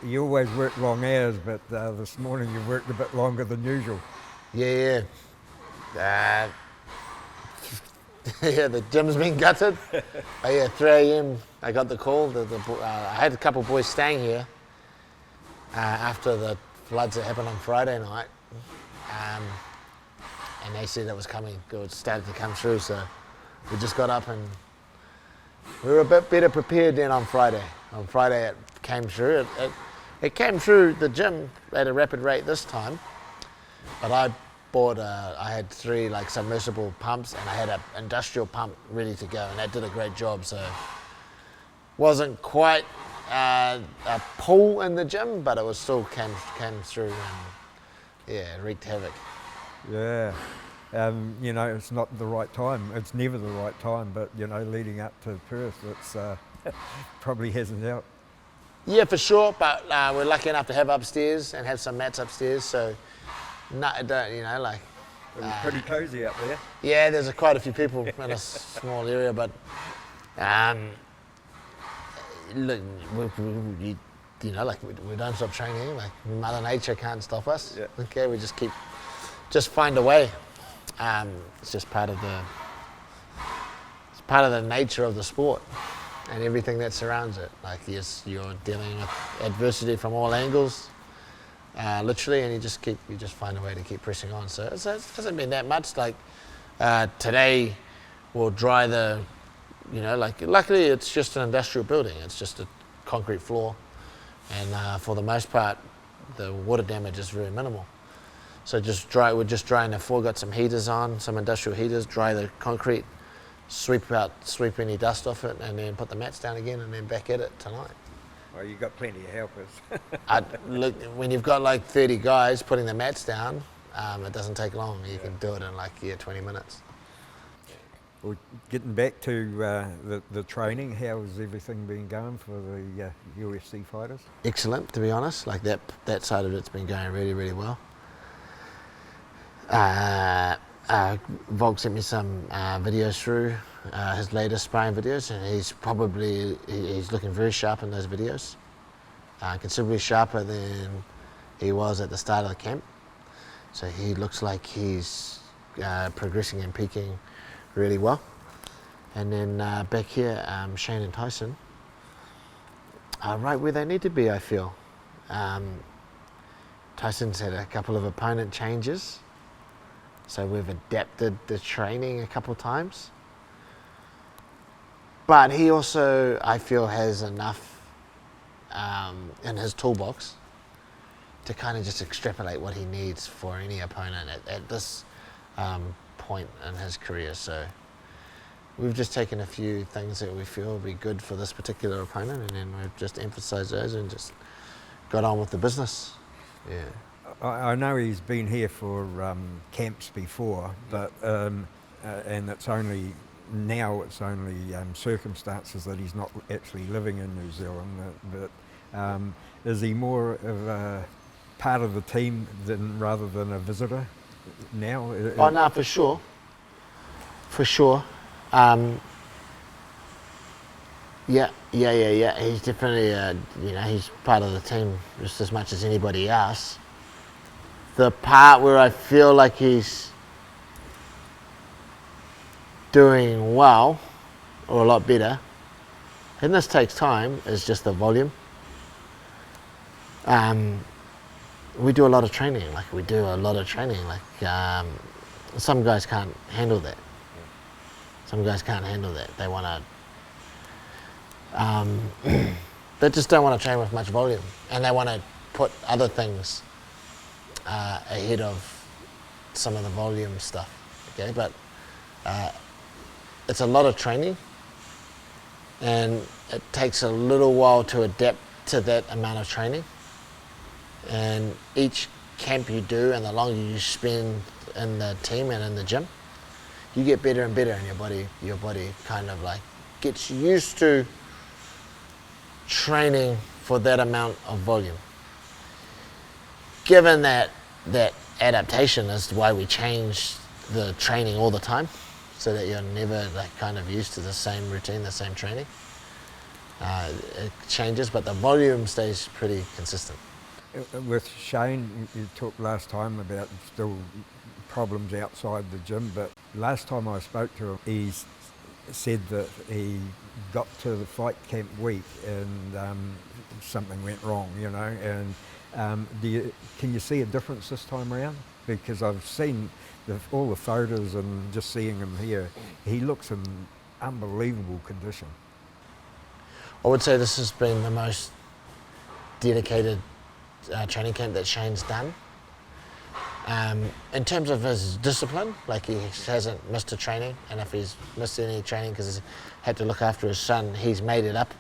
You always work long hours, but this morning you worked a bit longer than usual. Yeah. Yeah, the gym's been gutted. Oh yeah, 3 a.m. I got the call. I had a couple of boys staying here after the floods that happened on Friday night, and they said it was coming. It started to come through, so we just got up and we were a bit better prepared than on Friday. On Friday it came through. It came through the gym at a rapid rate this time, but I had 3 like submersible pumps and I had an industrial pump ready to go, and that did a great job. So wasn't quite a pull in the gym, but it was still came through and wreaked havoc. Yeah. It's not the right time. It's never the right time, but, leading up to Perth, it's probably hasn't helped. Yeah, for sure, but we're lucky enough to have upstairs and have some mats upstairs, so It was pretty cosy up there. Yeah, there's quite a few people in a small area, but look, we don't stop training. Like Mother Nature can't stop us. Yeah. Okay, we just find a way. It's just part of the nature of the sport and everything that surrounds it. Like, yes, you're dealing with adversity from all angles, literally, and you just find a way to keep pressing on. So it hasn't been that much. Like today, we'll dry luckily it's just an industrial building. It's just a concrete floor, and for the most part, the water damage is very minimal. So we're just drying the floor, got some heaters on, some industrial heaters, dry the concrete, sweep any dust off it, and then put the mats down again, and then back at it tonight. Well, you've got plenty of helpers. Look, when you've got like 30 guys putting the mats down, it doesn't take long. You can do it in 20 minutes. Well, getting back to the training, how's everything been going for the UFC fighters? Excellent, to be honest. Like that side of it's been going really, really well. Volk sent me some videos through, his latest sparring videos, and he's looking very sharp in those videos, considerably sharper than he was at the start of the camp. So he looks like he's progressing and peaking really well. And then back here, Shane and Tyson are right where they need to be, I feel. Tyson's had a couple of opponent changes, so we've adapted the training a couple of times. But he also, I feel, has enough in his toolbox to kind of just extrapolate what he needs for any opponent at this point in his career. So we've just taken a few things that we feel will be good for this particular opponent, and then we've just emphasised those and just got on with the business. Yeah. I know he's been here for camps before, but and it's only circumstances that he's not actually living in New Zealand. But is he more of a part of the team rather than a visitor now? Oh no, for sure. Yeah. He's definitely, he's part of the team just as much as anybody else. The part where I feel like he's doing well, or a lot better, and this takes time, is just the volume. We do a lot of training. Some guys can't handle that. They want to, they just don't want to train with much volume, and they want to put other things ahead of some of the volume stuff. Okay, but it's a lot of training, and it takes a little while to adapt to that amount of training. And each camp you do, and the longer you spend in the team and in the gym, you get better and better, and your body kind of like gets used to training for that amount of volume. Given that adaptation is why we change the training all the time, so that you're never like kind of used to the same routine, the same training. It changes, but the volume stays pretty consistent. With Shane, you talked last time about still problems outside the gym, but last time I spoke to him, he said that he got to the fight camp week and something went wrong, you know, and can you see a difference this time around? Because I've seen all the photos and just seeing him here, he looks in unbelievable condition. I would say this has been the most dedicated training camp that Shane's done. In terms of his discipline, like he hasn't missed a training, and if he's missed any training because he's had to look after his son, he's made it up.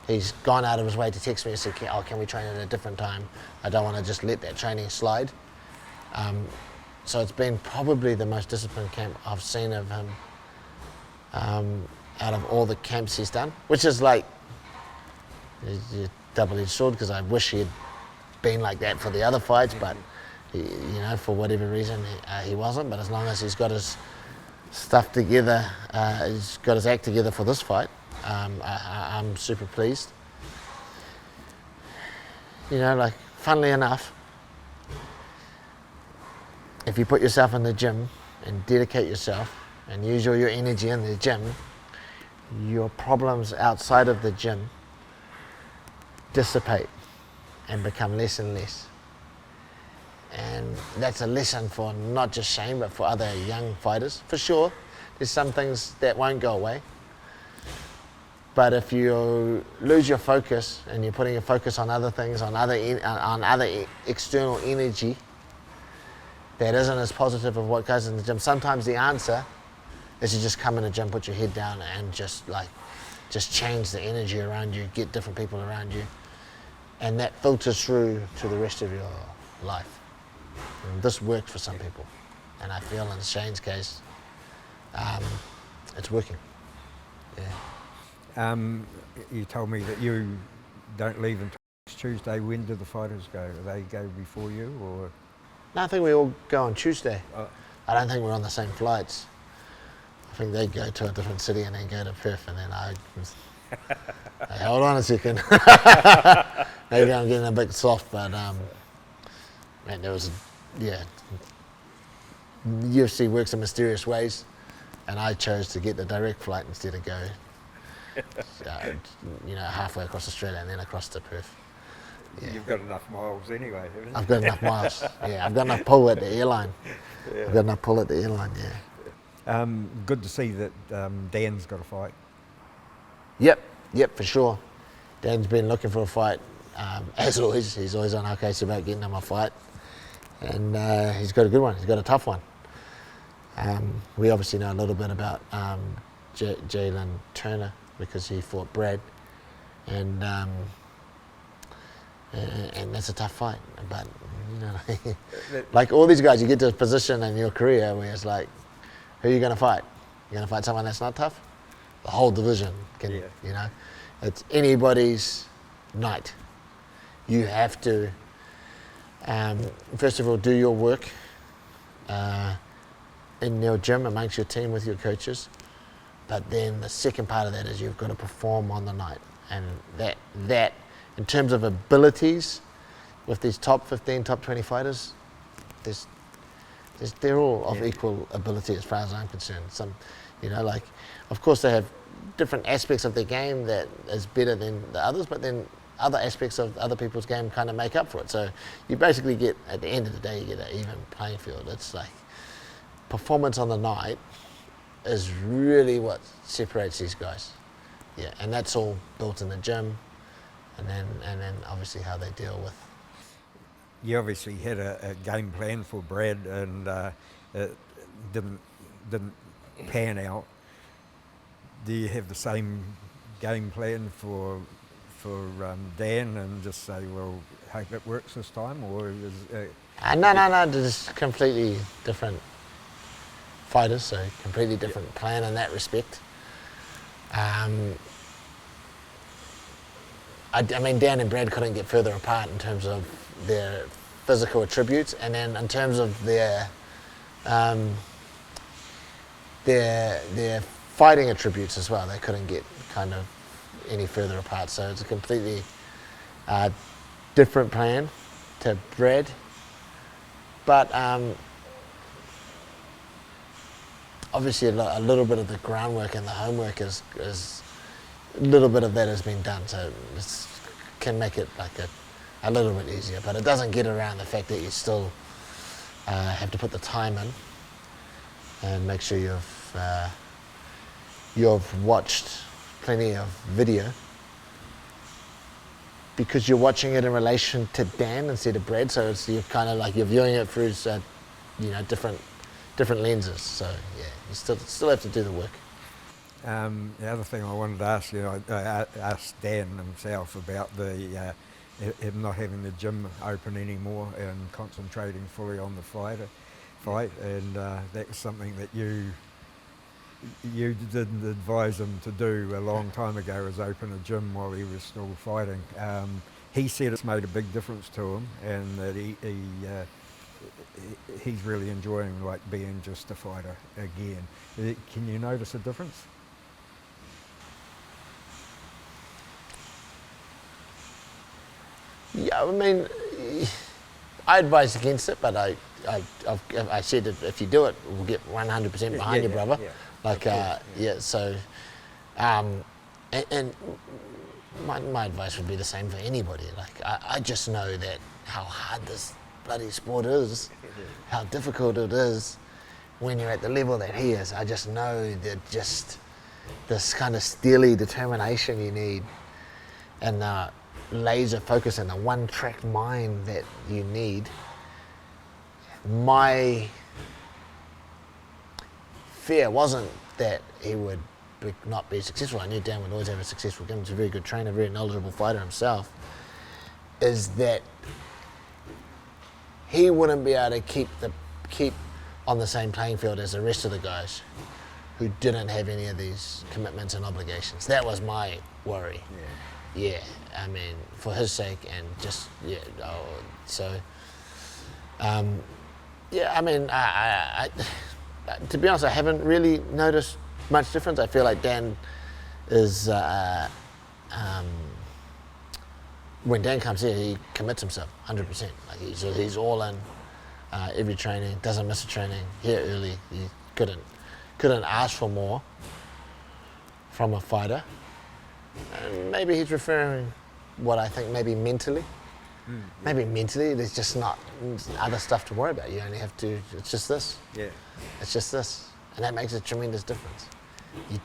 He's gone out of his way to text me and say, can we train at a different time? I don't want to just let that training slide. So it's been probably the most disciplined camp I've seen of him out of all the camps he's done, which is like a double-edged sword, because I wish he had been like that for the other fights, but you know, for whatever reason he wasn't. But as long as he's got his stuff together, he's got his act together for this fight, I'm super pleased. You know, like, funnily enough, if you put yourself in the gym and dedicate yourself and use all your energy in the gym, your problems outside of the gym dissipate and become less and less. And that's a lesson for not just Shane, but for other young fighters. For sure, there's some things that won't go away. But if you lose your focus and you're putting your focus on other things, on other external energy that isn't as positive of what goes in the gym, sometimes the answer is to just come in the gym, put your head down, and just change the energy around you, get different people around you, and that filters through to the rest of your life. And this worked for some people, and I feel in Shane's case, it's working. Yeah. You told me that you don't leave until Tuesday. When do the fighters go? Do they go before you, or? No, I think we all go on Tuesday. I don't think we're on the same flights. I think they go to a different city and then go to Perth, and then hey, hold on a second. Maybe I'm getting a bit soft, but man, there was, UFC works in mysterious ways, and I chose to get the direct flight instead of go, halfway across Australia and then across to Perth. Yeah. You've got enough miles anyway, haven't you? I've got enough miles. Yeah, I've got enough pull at the airline. Yeah. I've got enough pull at the airline. Yeah. Good to see that Dan's got a fight. Yep, for sure. Dan's been looking for a fight. As always, he's always on our case about getting him a fight. And he's got a good one. He's got a tough one. We obviously know a little bit about Jalen Turner because he fought Brad. And that's a tough fight. But, you know, like all these guys, you get to a position in your career where it's like, who are you going to fight? You're going to fight someone that's not tough? The whole division can, you know. It's anybody's night. You have to, first of all, do your work in your gym amongst your team with your coaches. But then the second part of that is you've got to perform on the night. And that in terms of abilities, with these top 15, top 20 fighters, they're all of equal ability as far as I'm concerned. Some, you know, like, of course they have different aspects of their game that is better than the others, but then other aspects of other people's game kind of make up for it. So you basically get, at the end of the day, you get an even playing field. It's like performance on the night is really what separates these guys. Yeah, and that's all built in the gym, and then obviously how they deal with. You obviously had a game plan for Brad, and it didn't pan out. Do you have the same game plan for Dan, and just say, well, hope it works this time, or is No, they're just completely different fighters, so completely different plan in that respect. I mean, Dan and Brad couldn't get further apart in terms of their physical attributes, and then in terms of their fighting attributes as well. They couldn't get kind of any further apart. So it's a completely different plan to Brad. But obviously a little bit of the groundwork and the homework is a little bit of that has been done, so it can make it like a little bit easier, but it doesn't get around the fact that you still have to put the time in and make sure you've watched plenty of video, because you're watching it in relation to Dan instead of Brad, so you're kind of like you're viewing it through different lenses. So yeah, you still have to do the work. The other thing I wanted to ask you, I asked Dan himself about him not having the gym open anymore and concentrating fully on the fight, and that was something that you didn't advise him to do a long time ago, was open a gym while he was still fighting. He said it's made a big difference to him, and that he's really enjoying like being just a fighter again. Can you notice a difference? Yeah, I mean, I advise against it, but I said that if you do it, we'll get 100% behind you, brother. Yeah. Like, so, and my advice would be the same for anybody. Like, I just know that how hard this bloody sport is, how difficult it is when you're at the level that he is. I just know that just this kind of steely determination you need, and laser focus and the one-track mind that you need. My fear wasn't that he would not be successful. I knew Dan would always have a successful game. He's a very good trainer, very knowledgeable fighter himself. Is that he wouldn't be able to keep on the same playing field as the rest of the guys who didn't have any of these commitments and obligations. That was my worry. Yeah, I mean, for his sake, and just I mean, I to be honest, I haven't really noticed much difference. I feel like Dan is when Dan comes here, he commits himself 100%. Like he's all in every training, doesn't miss a training. Here early, he couldn't ask for more from a fighter. And maybe he's referring what I think maybe mentally. Maybe mentally there's just not other stuff to worry about. You only have to, it's just this. Yeah. It's just this. And that makes a tremendous difference. You,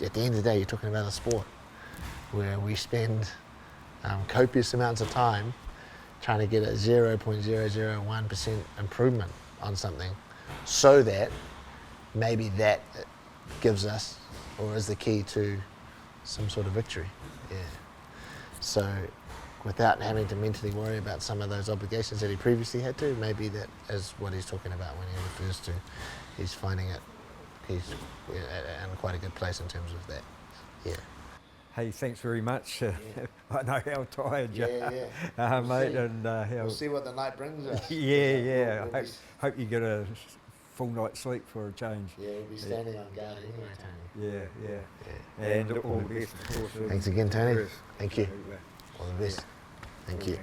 at the end of the day, you're talking about a sport where we spend copious amounts of time trying to get a 0.001% improvement on something, so that maybe that gives us, or is the key to some sort of victory. Yeah. So without having to mentally worry about some of those obligations that he previously had to, maybe that is what he's talking about when he refers to he's finding it, he's in quite a good place in terms of that. Yeah. Hey, thanks very much. I know how tired you are, mate, see. and how... We'll see what the night brings us. Yeah. Hope you get a full night's sleep for a change. Yeah, we'll be standing on guard anyway, Tony. Yeah. And all the best. Thanks again, Tony. Thank you. All the best. Thank you.